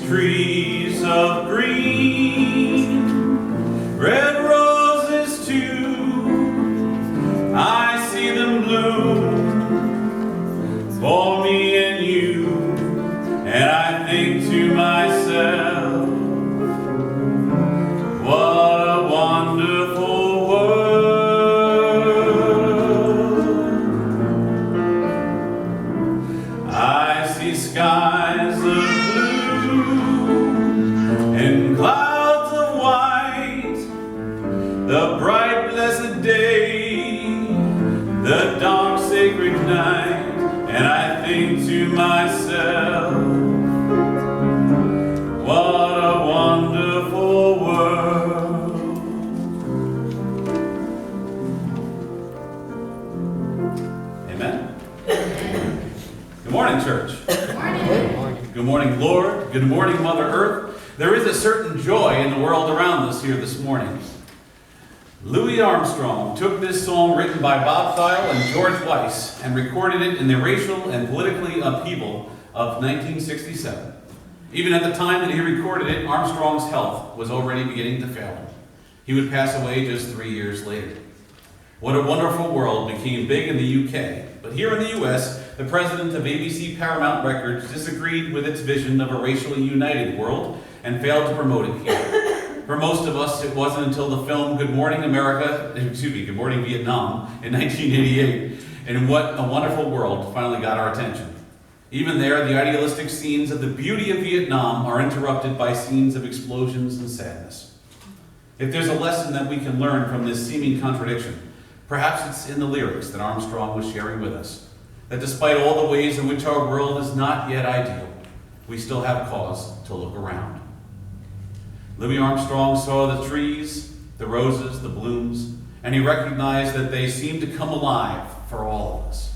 trees of green, red roses too, I see them bloom for me and you, and I think to myself, what a wonderful world. I see skies of clouds of white, the bright blessed day, the dark sacred night, and I think to myself, what a wonderful world. Amen. Good morning, church. Good morning. Good morning, Lord. Good morning, Mother Earth. There is a certain joy in the world around us here this morning. Louis Armstrong took this song written by Bob Czeisel and George Weiss and recorded it in the racial and politically upheaval of 1967. Even at the time that he recorded it, Armstrong's health was already beginning to fail him. He would pass away just 3 years later. What a Wonderful World became big in the UK, but here in the US, the president of ABC Paramount Records disagreed with its vision of a racially united world and failed to promote it here. For most of us, it wasn't until the film Good Morning Vietnam in 1988, and What a Wonderful World finally got our attention. Even there, the idealistic scenes of the beauty of Vietnam are interrupted by scenes of explosions and sadness. If there's a lesson that we can learn from this seeming contradiction, perhaps it's in the lyrics that Armstrong was sharing with us, that despite all the ways in which our world is not yet ideal, we still have cause to look around. Louis Armstrong saw the trees, the roses, the blooms, and he recognized that they seemed to come alive for all of us.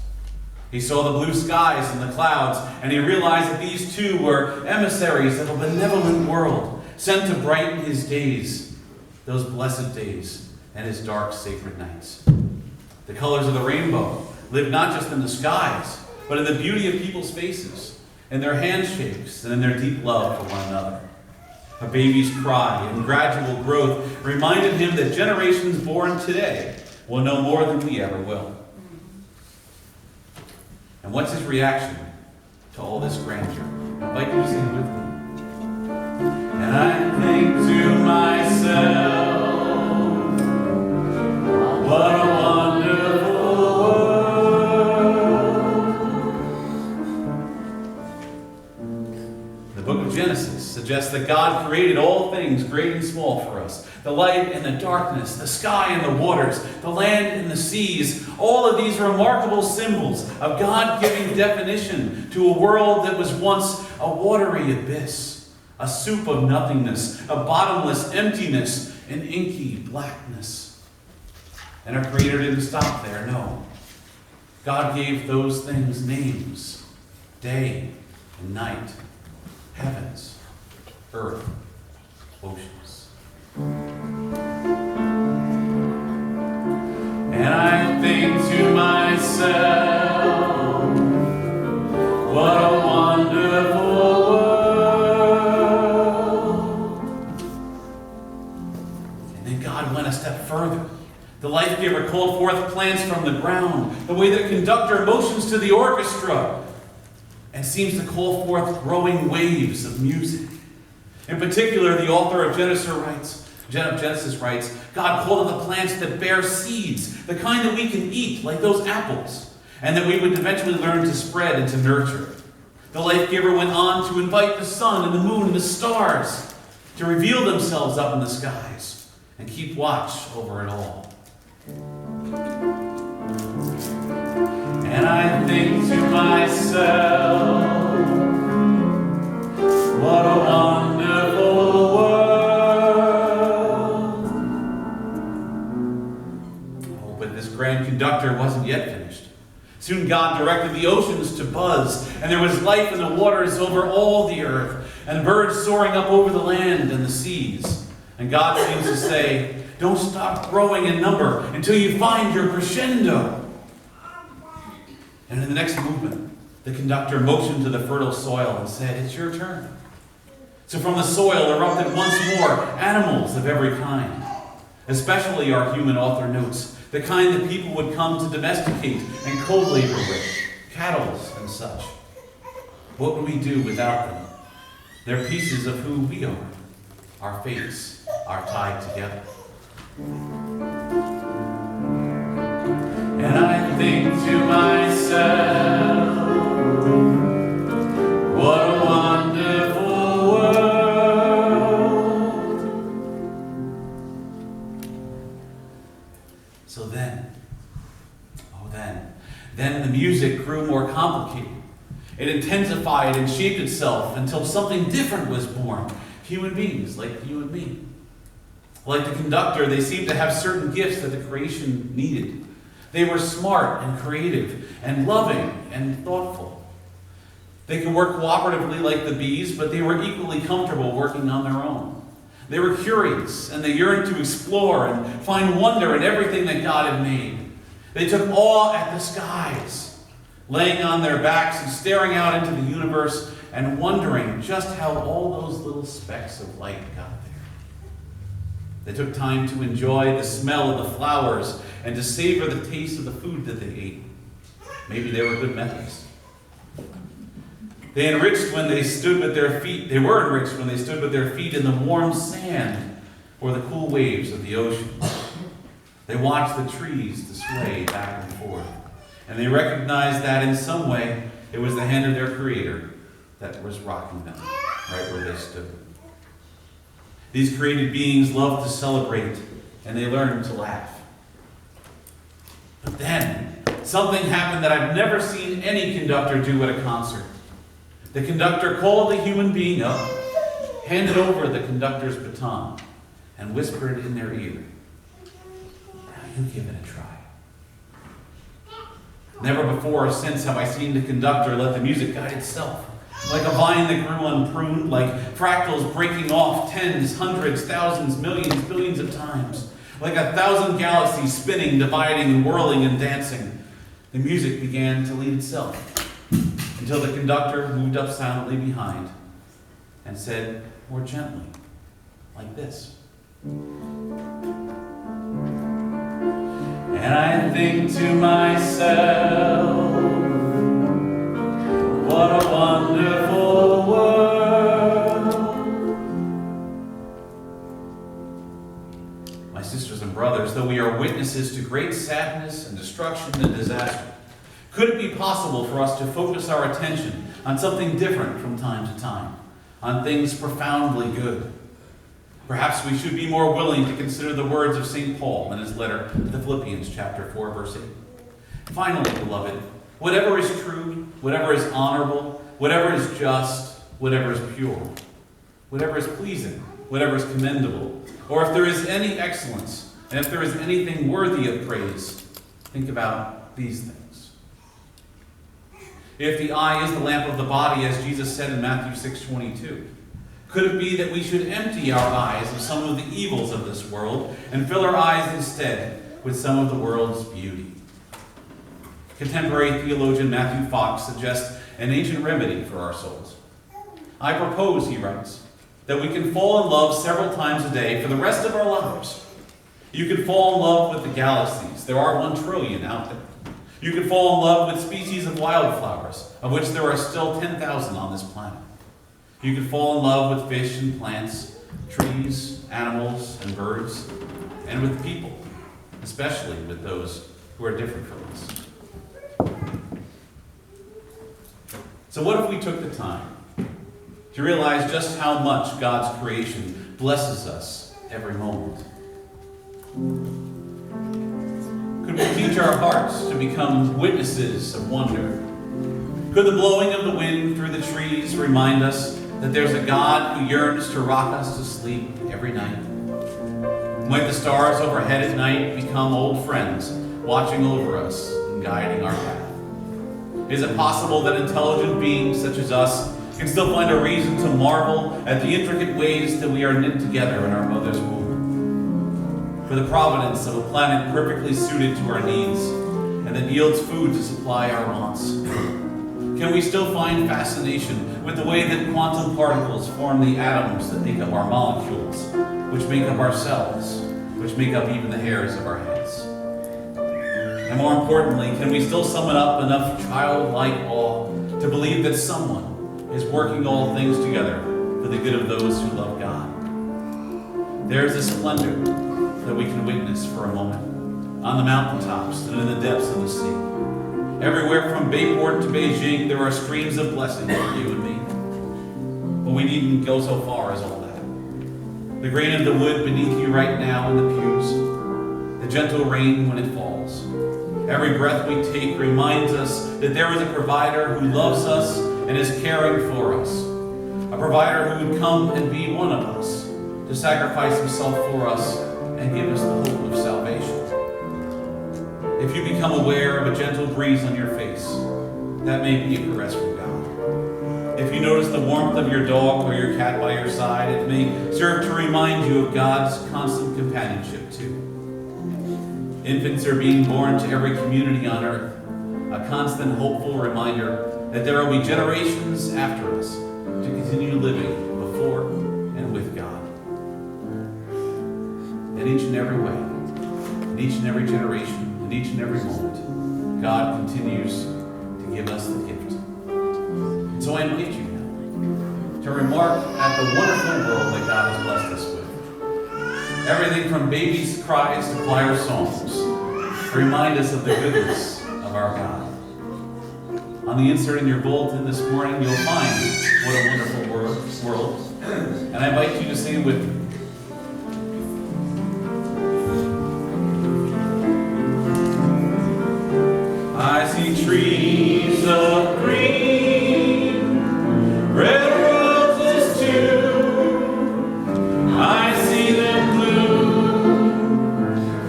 He saw the blue skies and the clouds, and he realized that these too were emissaries of a benevolent world, sent to brighten his days, those blessed days, and his dark sacred nights. The colors of the rainbow live not just in the skies, but in the beauty of people's faces, in their handshakes, and in their deep love for one another. A baby's cry and gradual growth reminded him that generations born today will know more than we ever will. And what's his reaction to all this grandeur? I invite you to sing with me. And I think to myself, what a wonderful world. The book of Genesis suggests that God created all things, great and small, for us. The light and the darkness, the sky and the waters, the land and the seas. All of these remarkable symbols of God giving definition to a world that was once a watery abyss, a soup of nothingness, a bottomless emptiness, an inky blackness. And our Creator didn't stop there, no. God gave those things names: day and night, heavens, earth, oceans. And I think to myself, what a wonderful world. And then God went a step further. The life giver called forth plants from the ground, the way that a conductor motions to the orchestra and seems to call forth growing waves of music. In particular, the author of Genesis writes, God called on the plants that bear seeds, the kind that we can eat, like those apples, and that we would eventually learn to spread and to nurture. The life giver went on to invite the sun and the moon and the stars to reveal themselves up in the skies and keep watch over it all. And I think to myself, what a wonderful world. Oh, but this grand conductor wasn't yet finished. Soon God directed the oceans to buzz, and there was life in the waters over all the earth, and birds soaring up over the land and the seas. And God seems to say, don't stop growing in number until you find your crescendo. And in the next movement, the conductor motioned to the fertile soil and said, it's your turn. So from the soil erupted once more animals of every kind. Especially, our human author notes, the kind that people would come to domesticate and co-labor with, cattle and such. What would we do without them? They're pieces of who we are. Our fates are tied together. And I think to myself, what a wonderful world. So then the music grew more complicated. It intensified and shaped itself until something different was born. Human beings like you and me. Like the conductor, they seemed to have certain gifts that the creation needed. They were smart and creative and loving and thoughtful. They could work cooperatively like the bees, but they were equally comfortable working on their own. They were curious, and they yearned to explore and find wonder in everything that God had made. They took awe at the skies, laying on their backs and staring out into the universe and wondering just how all those little specks of light got there. They took time to enjoy the smell of the flowers and to savor the taste of the food that they ate. Maybe they were good methods. They were enriched when they stood with their feet in the warm sand or the cool waves of the ocean. They watched the trees to sway back and forth, and they recognized that in some way it was the hand of their Creator that was rocking them right where they stood. These created beings loved to celebrate, and they learned to laugh. But then, something happened that I've never seen any conductor do at a concert. The conductor called the human being up, handed over the conductor's baton, and whispered in their ear, "Now you give it a try." Never before or since have I seen the conductor let the music guide itself, like a vine that grew unpruned, like fractals breaking off tens, hundreds, thousands, millions, billions of times, like 1,000 galaxies spinning, dividing, and whirling and dancing. The music began to lead itself, until the conductor moved up silently behind and said more gently, like this. And I think to myself, what a wonderful world. My sisters and brothers, though we are witnesses to great sadness and destruction and disaster, could it be possible for us to focus our attention on something different from time to time, on things profoundly good? Perhaps we should be more willing to consider the words of St. Paul in his letter to the Philippians, chapter 4, verse 8. Finally, beloved, whatever is true, whatever is honorable, whatever is just, whatever is pure, whatever is pleasing, whatever is commendable, or if there is any excellence, and if there is anything worthy of praise, think about these things. If the eye is the lamp of the body, as Jesus said in Matthew 6:22, could it be that we should empty our eyes of some of the evils of this world and fill our eyes instead with some of the world's beauty? Contemporary theologian Matthew Fox suggests an ancient remedy for our souls. I propose, he writes, that we can fall in love several times a day for the rest of our lives. You can fall in love with the galaxies. There are 1 trillion out there. You can fall in love with species of wildflowers, of which there are still 10,000 on this planet. You can fall in love with fish and plants, trees, animals, and birds, and with people, especially with those who are different from us. So what if we took the time to realize just how much God's creation blesses us every moment? Could we teach our hearts to become witnesses of wonder? Could the blowing of the wind through the trees remind us that there's a God who yearns to rock us to sleep every night? Might the stars overhead at night become old friends, watching over us and guiding our path? Is it possible that intelligent beings such as us can still find a reason to marvel at the intricate ways that we are knit together in our mother's womb? For the providence of a planet perfectly suited to our needs and that yields food to supply our wants? Can we still find fascination with the way that quantum particles form the atoms that make up our molecules, which make up our cells, which make up even the hairs of our heads? And more importantly, can we still summon up enough childlike awe to believe that someone is working all things together for the good of those who love God? There is a splendor that we can witness for a moment on the mountaintops and in the depths of the sea. Everywhere from Bayport to Beijing, there are streams of blessing for you and me. But we needn't go so far as all that. The grain of the wood beneath you right now in the pews, the gentle rain when it falls. Every breath we take reminds us that there is a provider who loves us and is caring for us. A provider who would come and be one of us, to sacrifice himself for us and give us the hope of salvation. If you become aware of a gentle breeze on your face, that may be a caress from God. If you notice the warmth of your dog or your cat by your side, it may serve to remind you of God's constant companionship too. Infants are being born to every community on earth, a constant hopeful reminder that there will be generations after us to continue living before and with God. In each and every way, in each and every generation, in each and every moment, God continues to give us the gift. And so I invite you now to remark at the wonderful world that God has blessed us with. Everything from babies' cries to choir songs to remind us of the goodness of our God. On the insert in your bulletin this morning, you'll find what a wonderful world. And I invite you to sing with me. I see trees of green, red roses too. I see them bloom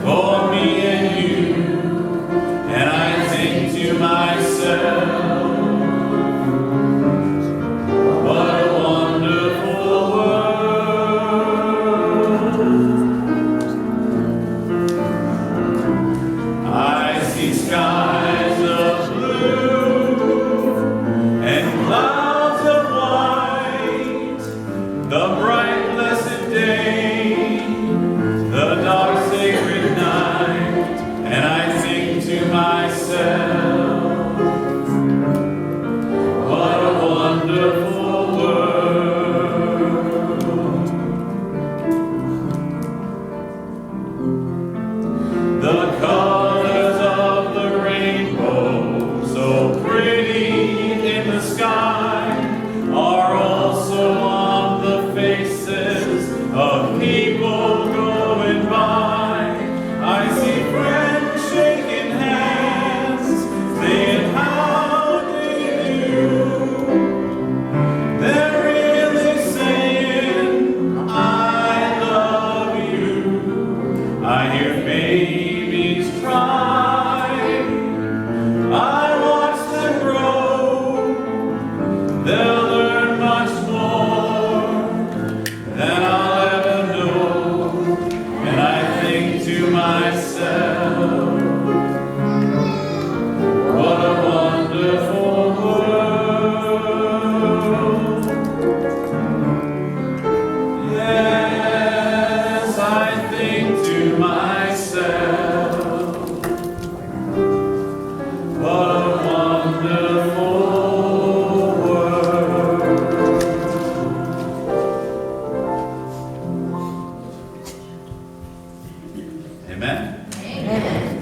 for me and you. And I think to myself, what a wonderful world. I see skies the bright blessed day, the dark sacred night, and I think to myself, what a wonderful world. The colors of the rainbow, so pretty in the sky, are also on the faces of people going by. I see friends shaking hands, saying how do you do. They're really saying I love you. I hear babies cry, I watch them grow. They'll learn much more than I'll ever know. And I think to myself, what a wonderful world. Yes, I think to myself, what a wonderful world. Amen? Amen.